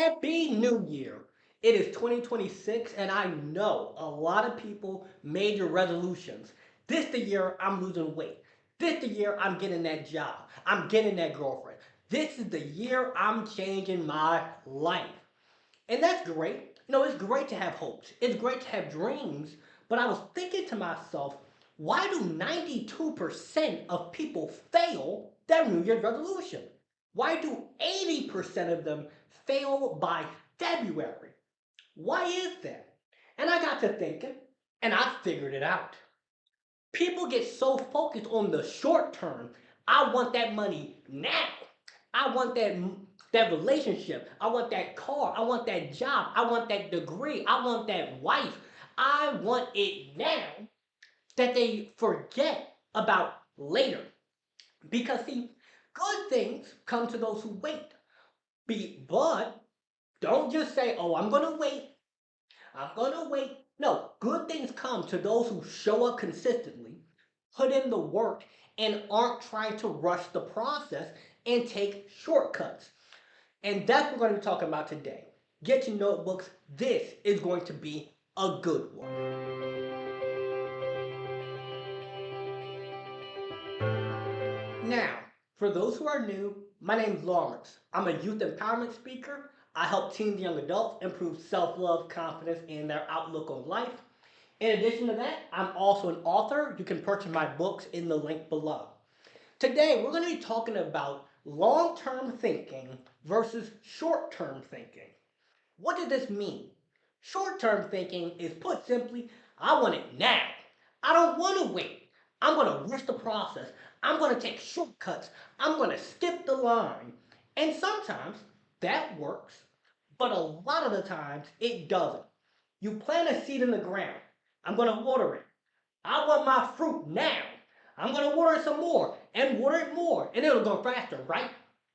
Happy New Year. It is 2026 and I know a lot of people made your resolutions. This the year I'm losing weight. This the year I'm getting that job. I'm getting that girlfriend. This is the year I'm changing my life. And that's great. It's great to have hopes. It's great to have dreams. But I was thinking to myself, why do 92% of people fail their New Year's resolution? Why do 80% of them fail by February? Why is that? And I got to thinking, and I figured it out. People get so focused on the short term. I want that money now. I want that relationship. I want that car. I want that job. I want that degree. I want that wife. I want it now that they forget about later. Because see, good things come to those who wait. But don't just say, "Oh, I'm gonna wait. I'm gonna wait." No, good things come to those who show up consistently, put in the work, and aren't trying to rush the process and take shortcuts. And that's what we're going to be talking about today. Get your notebooks. This is going to be a good one. Now, for those who are new, my name is Lawrence. I'm a youth empowerment speaker. I help teens and young adults improve self love, confidence, and their outlook on life. In addition to that, I'm also an author. You can purchase my books in the link below. Today, we're going to be talking about long term thinking versus short term thinking. What does this mean? Short term thinking is put simply, I want it now. I don't want to wait. I'm going to rush the process. I'm going to take shortcuts. I'm going to skip the line. And sometimes that works, but a lot of the times it doesn't. You plant a seed in the ground. I'm going to water it. I want my fruit now. I'm going to water it some more and water it more, and it'll go faster, right?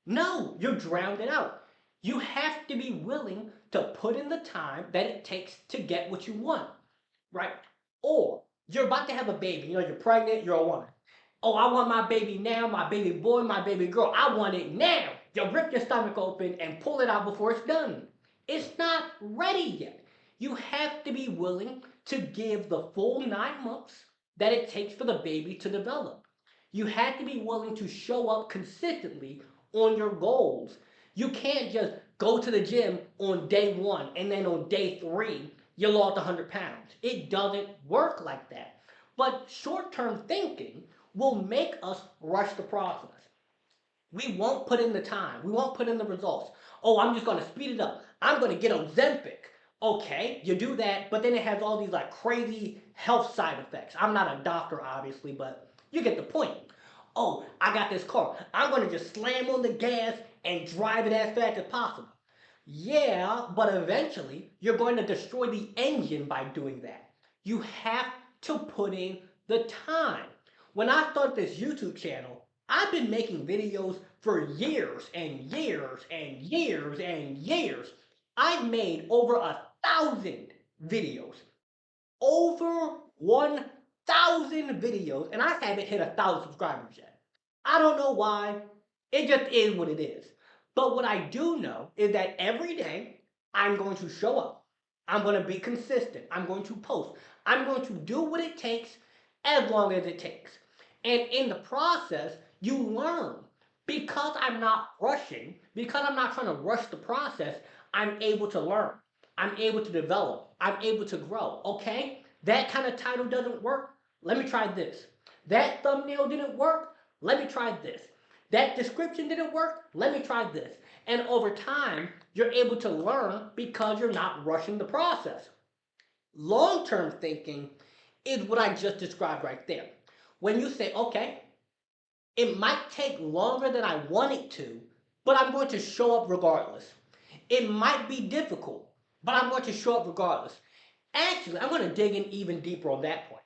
No, you drowned it out. You have to be willing to put in the time that it takes to get what you want, right? Or you're about to have a baby, you're pregnant, you're a woman. Oh, I want my baby now, my baby boy, my baby girl. I want it now. You rip your stomach open and pull it out before it's done. It's not ready yet. You have to be willing to give the full 9 months that it takes for the baby to develop. You have to be willing to show up consistently on your goals. You can't just go to the gym on day one and then on day three, you lost 100 pounds. It doesn't work like that. But short term thinking will make us rush the process. We won't put in the time. We won't put in the results. Oh, I'm just going to speed it up. I'm going to get Ozempic. Okay, you do that, but then it has all these like crazy health side effects. I'm not a doctor, obviously, but you get the point. Oh, I got this car. I'm going to just slam on the gas and drive it as fast as possible. Yeah, but eventually you're going to destroy the engine by doing that. You have to put in the time. When I started this YouTube channel, I've been making videos for years and years and years and years. I've made over 1,000 videos. Over 1,000 videos, and I haven't hit 1,000 subscribers yet. I don't know why. It just is what it is. But what I do know is that every day I'm going to show up. I'm going to be consistent. I'm going to post. I'm going to do what it takes as long as it takes. And in the process, you learn. Because I'm not rushing, because I'm not trying to rush the process, I'm able to learn. I'm able to develop. I'm able to grow. Okay? That kind of title doesn't work. Let me try this. That thumbnail didn't work. Let me try this. That description didn't work. Let me try this. And over time, you're able to learn because you're not rushing the process. Long term thinking is what I just described right there. When you say, okay, it might take longer than I want it to, but I'm going to show up regardless. It might be difficult, but I'm going to show up regardless. Actually, I'm going to dig in even deeper on that point.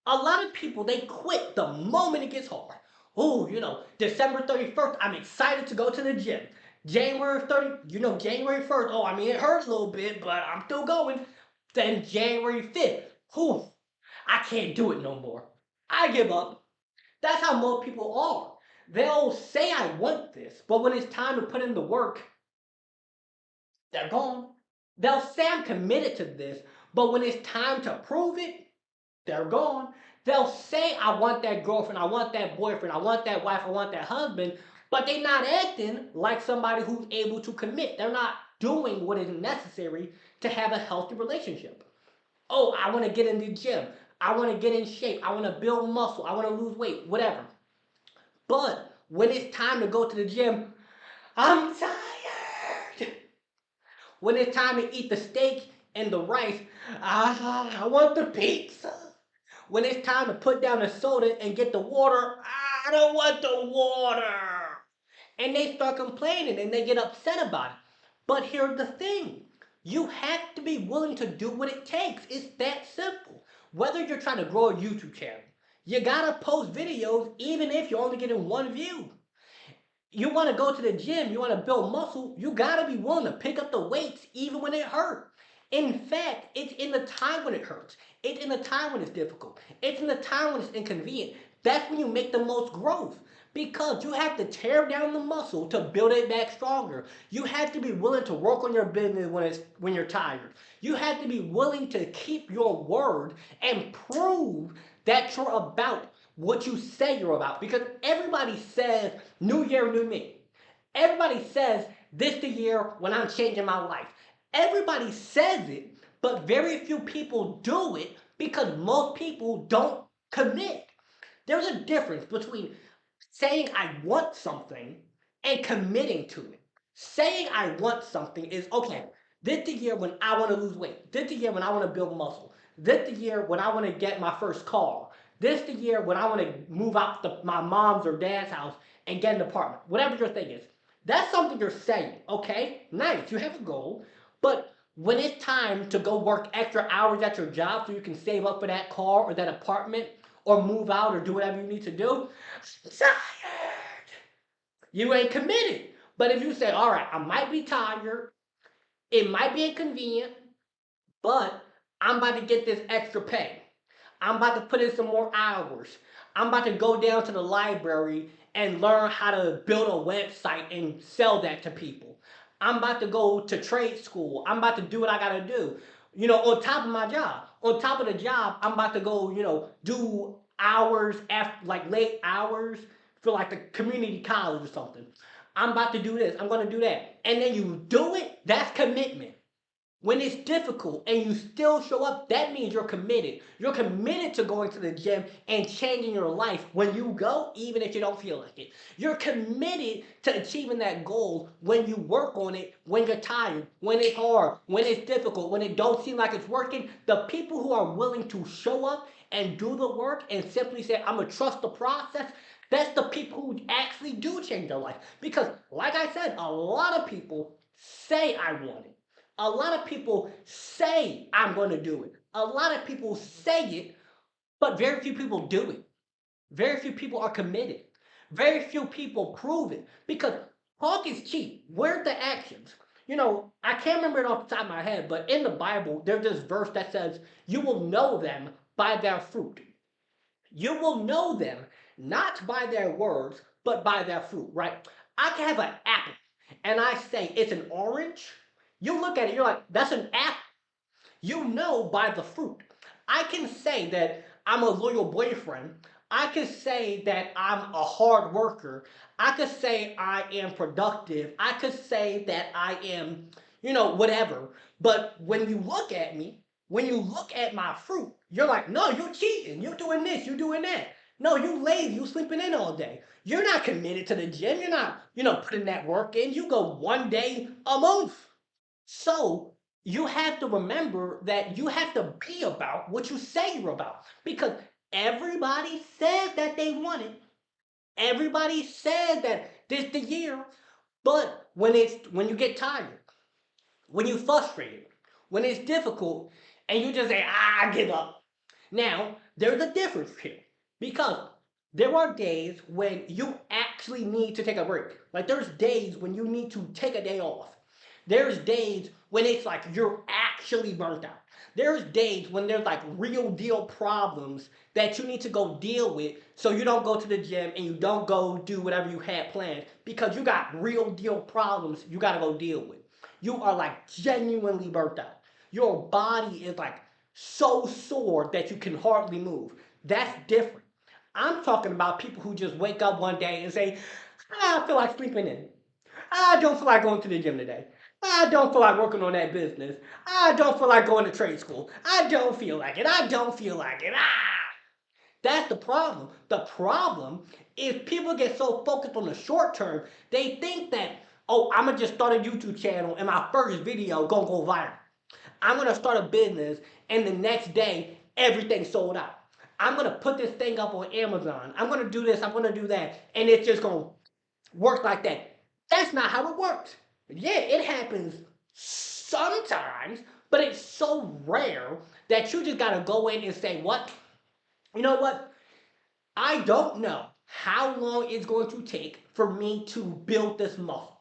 A lot of people, they quit the moment it gets hard. Oh, December 31st, I'm excited to go to the gym. January 30th, January 1st, oh, it hurts a little bit, but I'm still going. Then January 5th, whew, I can't do it no more. I give up. That's how most people are. They'll say I want this, but when it's time to put in the work, they're gone. They'll say I'm committed to this, but when it's time to prove it, they're gone. They'll say I want that girlfriend, I want that boyfriend, I want that wife, I want that husband, but they're not acting like somebody who's able to commit. They're not doing what is necessary to have a healthy relationship. Oh, I want to get in the gym. I want to get in shape. I want to build muscle. I want to lose weight, whatever. But when it's time to go to the gym, I'm tired. When it's time to eat the steak and the rice, I want the pizza. When it's time to put down the soda and get the water, I don't want the water. And they start complaining and they get upset about it. But here's the thing, you have to be willing to do what it takes. It's that simple. Whether you're trying to grow a YouTube channel, you gotta post videos even if you're only getting one view. You want to go to the gym, you want to build muscle, you got to be willing to pick up the weights even when it hurts. In fact, it's in the time when it hurts. It's in the time when it's difficult. It's in the time when it's inconvenient. That's when you make the most growth. Because you have to tear down the muscle to build it back stronger. You have to be willing to work on your business when you're tired. You have to be willing to keep your word and prove that you're about what you say you're about. Because everybody says, new year, new me. Everybody says, this the year when I'm changing my life. Everybody says it, but very few people do it because most people don't commit. There's a difference between saying I want something and committing to it. Saying I want something is okay. This the year when I want to lose weight. This the year when I want to build muscle. This the year when I want to get my first car. This the year when I want to move out to my mom's or dad's house and get an apartment. Whatever your thing is. That's something you're saying, okay? Nice, you have a goal. But when it's time to go work extra hours at your job so you can save up for that car or that apartment or move out or do whatever you need to do, tired. You ain't committed. But if you say, all right, I might be tired, it might be inconvenient, but I'm about to get this extra pay. I'm about to put in some more hours. I'm about to go down to the library and learn how to build a website and sell that to people. I'm about to go to trade school. I'm about to do what I gotta do. On top of my job. On top of the job, I'm about to go, do hours after like late hours for like the community college or something. I'm about to do this. I'm gonna do that. And then you do it, that's commitment. When it's difficult and you still show up, that means you're committed. You're committed to going to the gym and changing your life when you go, even if you don't feel like it. You're committed to achieving that goal when you work on it, when you're tired, when it's hard, when it's difficult, when it don't seem like it's working. The people who are willing to show up and do the work and simply say, I'm going to trust the process, that's the people who actually do change their life. Because, like I said, a lot of people say I want it. A lot of people say, I'm going to do it. A lot of people say it, but very few people do it. Very few people are committed. Very few people prove it because talk is cheap. Where's the actions? I can't remember it off the top of my head, but in the Bible, there's this verse that says, you will know them by their fruit. You will know them not by their words, but by their fruit, right? I can have an apple and I say it's an orange. You look at it, you're like, that's an apple. You know by the fruit. I can say that I'm a loyal boyfriend. I can say that I'm a hard worker. I could say I am productive. I could say that I am, whatever. But when you look at me, when you look at my fruit, you're like, no, you're cheating. You're doing this. You're doing that. No, you lazy. You sleeping in all day. You're not committed to the gym. You're not, putting that work in. You go one day a month. So you have to remember that you have to be about what you say you're about because everybody says that they want it. Everybody says that this the year, but when you get tired, when you frustrated, when it's difficult, and you just say, I give up. Now, there's a difference here because there are days when you actually need to take a break. Like there's days when you need to take a day off. There's days when it's like you're actually burnt out. There's days when there's like real deal problems that you need to go deal with so you don't go to the gym and you don't go do whatever you had planned because you got real deal problems you got to go deal with. you are like genuinely burnt out. Your body is like so sore that you can hardly move. That's different. I'm talking about people who just wake up one day and say, I feel like sleeping in. I don't feel like going to the gym today. I don't feel like working on that business. I don't feel like going to trade school. I don't feel like it. I don't feel like it. That's the problem. The problem is people get so focused on the short term, they think that, oh, I'm gonna just start a YouTube channel and my first video gonna go viral. I'm gonna start a business and the next day everything's sold out. I'm gonna put this thing up on Amazon. I'm gonna do this, I'm gonna do that, and it's just gonna work like that. That's not how it works. Yeah, it happens sometimes, but it's so rare that you just gotta go in and say, what? You know what? I don't know how long it's going to take for me to build this muscle.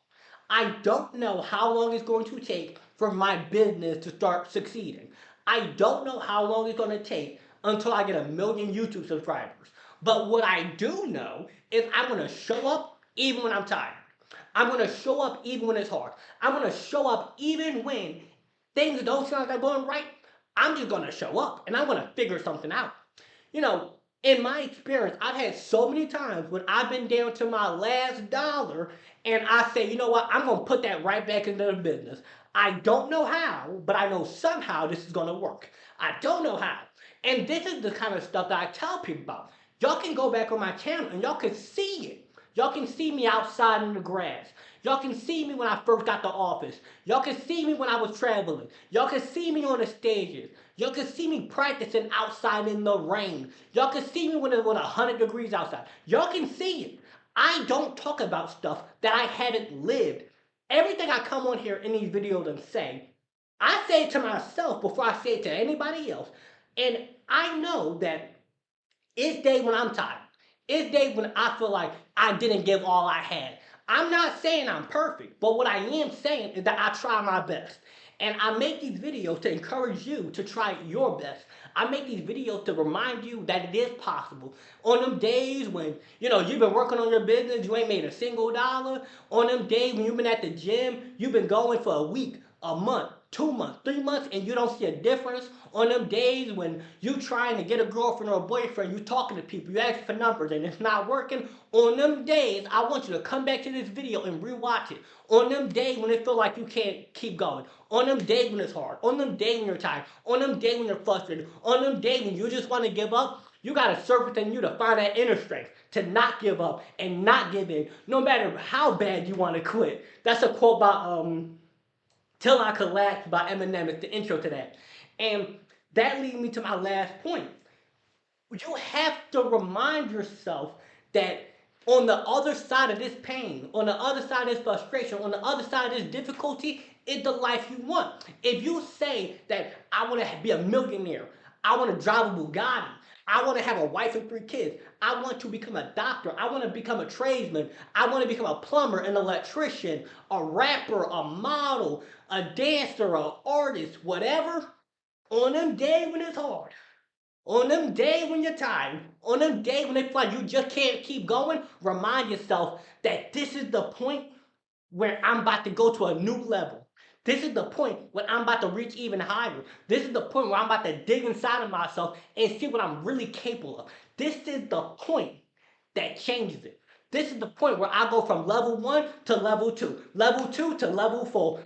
I don't know how long it's going to take for my business to start succeeding. I don't know how long it's going to take until I get 1 million YouTube subscribers. But what I do know is I'm going to show up even when I'm tired. I'm going to show up even when it's hard. I'm going to show up even when things don't sound like they're going right. I'm just going to show up and I'm going to figure something out. You know, in my experience, I've had so many times when I've been down to my last dollar and I say, you know what, I'm going to put that right back into the business. I don't know how, but I know somehow this is going to work. I don't know how. And this is the kind of stuff that I tell people about. Y'all can go back on my channel and y'all can see it. Y'all can see me outside in the grass. Y'all can see me when I first got to office. Y'all can see me when I was traveling. Y'all can see me on the stages. Y'all can see me practicing outside in the rain. Y'all can see me when it was 100 degrees outside. Y'all can see it. I don't talk about stuff that I haven't lived. Everything I come on here in these videos and say, I say it to myself before I say it to anybody else. And I know that it's days when I'm tired. It's days when I feel like I didn't give all I had. I'm not saying I'm perfect, but what I am saying is that I try my best. And I make these videos to encourage you to try your best. I make these videos to remind you that it is possible. On them days when, you've been working on your business, you ain't made a single dollar. On them days when you've been at the gym, you've been going for a week, a month, 2 months, 3 months, and you don't see a difference. On them days when you trying to get a girlfriend or a boyfriend, you talking to people, you asking for numbers, and it's not working. On them days, I want you to come back to this video and rewatch it. On them days when it feel like you can't keep going. On them days when it's hard. On them days when you're tired. On them days when you're frustrated. On them days when you just want to give up. You got to serve within you to find that inner strength to not give up and not give in, no matter how bad you want to quit. That's a quote by Till I Collapse by Eminem. It's the intro to that. And that leads me to my last point. You have to remind yourself that on the other side of this pain, on the other side of this frustration, on the other side of this difficulty, is the life you want. If you say that I want to be a millionaire, I want to drive a Bugatti, I want to have a wife and 3 kids, I want to become a doctor, I want to become a tradesman, I want to become a plumber, an electrician, a rapper, a model, a dancer, an artist, whatever, on them days when it's hard, on them days when you're tired, on them days when it's like you just can't keep going, remind yourself that this is the point where I'm about to go to a new level. This is the point where I'm about to reach even higher. This is the point where I'm about to dig inside of myself and see what I'm really capable of. This is the point that changes it. This is the point where I go from level 1 to level 2 to level 4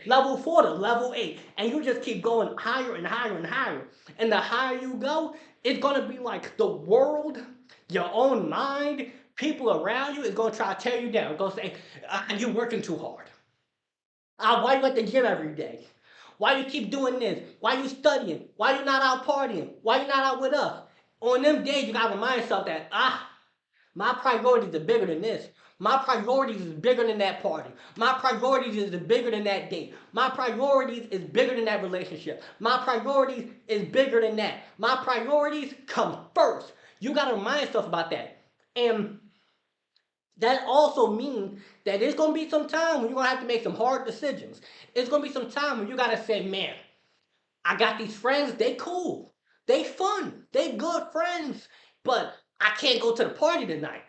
to level 8, and you just keep going higher and higher and higher. And the higher you go, it's gonna be like the world, your own mind, people around you is gonna try to tear you down. Gonna say, "You're working too hard. Why you at the gym every day? Why you keep doing this? Why you studying? Why you not out partying? Why you not out with us?" On them days, you gotta remind yourself that my priorities are bigger than this. My priorities is bigger than that party. My priorities is bigger than that date. My priorities is bigger than that relationship. My priorities is bigger than that. My priorities come first. You gotta remind yourself about that. And that also means that there's gonna be some time when you're gonna have to make some hard decisions. It's gonna be some time when you gotta say, man, I got these friends, they cool. They fun. They good friends. But I can't go to the party tonight.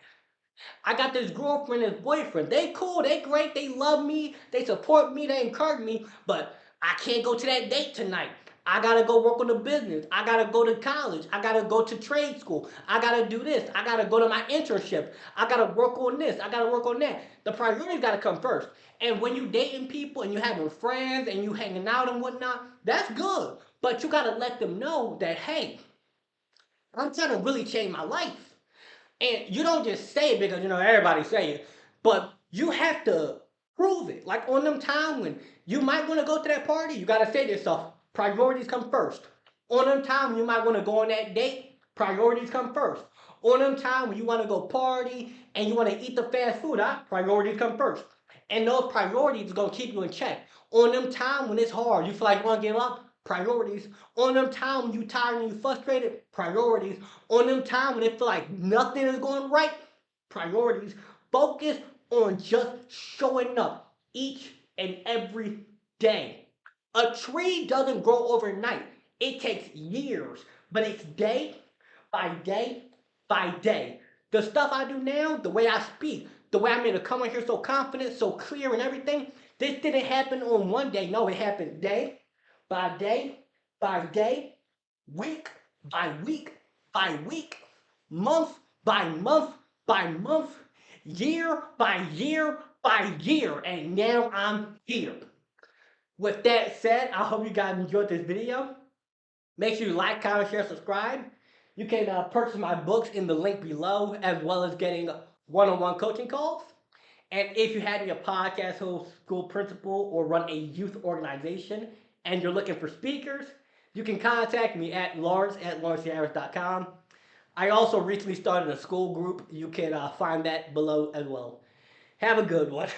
I got this girlfriend and boyfriend. They cool, they great, they love me, they support me, they encourage me, but I can't go to that date tonight. I gotta go work on the business. I gotta go to college. I gotta go to trade school. I gotta do this. I gotta go to my internship. I gotta work on this. I gotta work on that. The priorities gotta come first. And when you dating people and you having friends and you hanging out and whatnot, that's good. But you gotta let them know that, hey, I'm trying to really change my life. And you don't just say it because everybody say it, but you have to prove it. Like on them time when you might want to go to that party, you gotta say to yourself, priorities come first. On them time when you might want to go on that date, priorities come first. On them time when you want to go party and you want to eat the fast food, priorities come first. And those priorities are gonna keep you in check. On them time when it's hard, you feel like you want to give up, priorities. On them time when you tired and you frustrated, priorities. On them time when it feel like nothing is going right, priorities. Focus on just showing up each and every day. A tree doesn't grow overnight. It takes years, but it's day by day by day. The stuff I do now, the way I speak, the way I'm able to come in here so confident, so clear and everything, this didn't happen on one day. No, it happened day by day by day, week by week by week, month by month by month, year by year by year. And now I'm here. With that said, I hope you guys enjoyed this video. Make sure you like, comment, share, subscribe. You can purchase my books in the link below, as well as getting one-on-one coaching calls. And if you have a podcast host, school principal, or run a youth organization, and you're looking for speakers, you can contact me at lawrence@lawrenceharris.com. I also recently started a Skool Group. You can find that below as well. Have a good one.